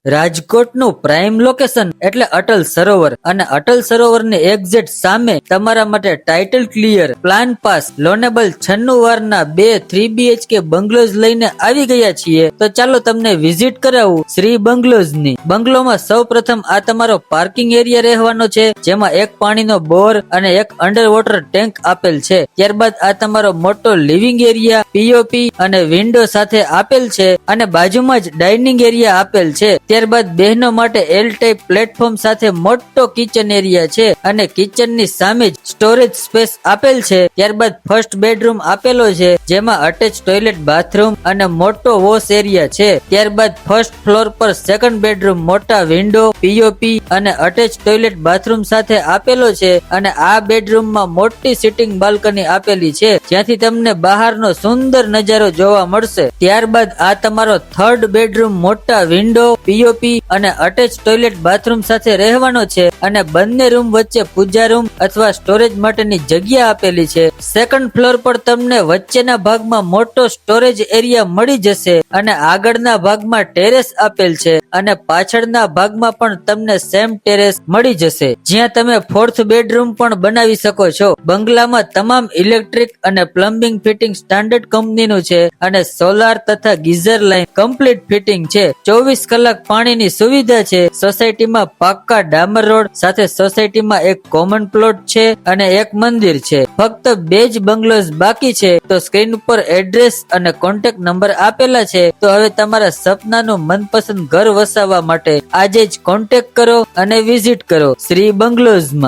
રાજકોટનું prime location એટલે અટલ સરોવર અને Atal સરોવરની exact સામે તમારા માટે title clear plan pass loanable 96 વારના 2 3BHK બંગલોઝ લઈને આવી ગયા છીએ. તો ચાલો તમને વિઝિટ કરાવું શ્રી બંગલોઝની. બંગલોમાં સૌ પ્રથમ આ તમારો પાર્કિંગ એરિયા રહેવાનો છે, જેમાં એક પાણીનો બોર અને એક અંડર વોટર ટેન્ક આપેલ છે. ત્યારબાદ આ તમારો મોટો લિવિંગ એરિયા પીઓપી અને વિન્ડો સાથે આપેલ છે અને બાજુમાં જ ડાઇનિંગ એરિયા આપેલ છે. ત્યારબાદ બહેનો માટે એલ ટાઈપ પ્લેટફોર્મ સાથે મોટો કિચન એરિયા છે અને કિચનની સામે જ સ્ટોરેજ સ્પેસ આપેલ છે. ત્યારબાદ ફર્સ્ટ બેડરૂમ આપેલો છે, જેમાં અટેચ ટોયલેટ બાથરૂમ અને મોટો વોશ એરિયા છે. ત્યારબાદ ફર્સ્ટ ફ્લોર પર સેકન્ડ બેડરૂમ મોટા વિન્ડો પીઓપી અને અટેચ ટોયલેટ બાથરૂમ સાથે આપેલો છે અને આ બેડરૂમમાં મોટી સિટિંગ બાલ્કની આપેલી છે, જ્યાંથી તમને બહારનો સુંદર નજારો જોવા મળશે. ત્યારબાદ આ તમારો થર્ડ બેડરૂમ મોટા વિન્ડો પીઓપી અને અટેચ ટોયલેટ બાથરૂમ સાથે રહેવાનો છે અને બંને રૂમ વચ્ચે પૂજા રૂમ અથવા સ્ટોરેજ માટેની જગ્યા આપેલી છે. સેકન્ડ ફ્લોર પર તમને વચ્ચેના ભાગમાં મોટો સ્ટોરેજ એરિયા મળી જશે અને આગળના ભાગમાં ટેરેસ આપેલ છે અને પાછળના ભાગમાં પણ તમને સેમ ટેરેસ મળી જશે, જ્યાં તમે ફોર્થ બેડરૂમ પણ બનાવી શકો છો. બંગલામાં તમામ ઇલેક્ટ્રિક અને પ્લમ્બિંગ ફિટિંગ સ્ટાન્ડર્ડ કંપનીનું છે અને સોલાર તથા ગીઝર લાઈન કમ્પ્લીટ ફિટિંગ છે. 24 કલાક પાણીની સુવિધા છે. સોસાયટીમાં પાક્કા ડામર રોડ સાથે સોસાયટીમાં એક કોમન પ્લોટ છે અને એક મંદિર છે. ફક્ત 2 જ બંગલોઝ બાકી છે. તો સ્ક્રીન ઉપર એડ્રેસ અને કોન્ટેક્ટ નંબર આપેલા છે. તો હવે તમારા સપનાનું મનપસંદ ઘર વસાવવા માટે આજે જ કોન્ટેક્ટ કરો અને વિઝિટ કરો શ્રી બંગલોઝમાં.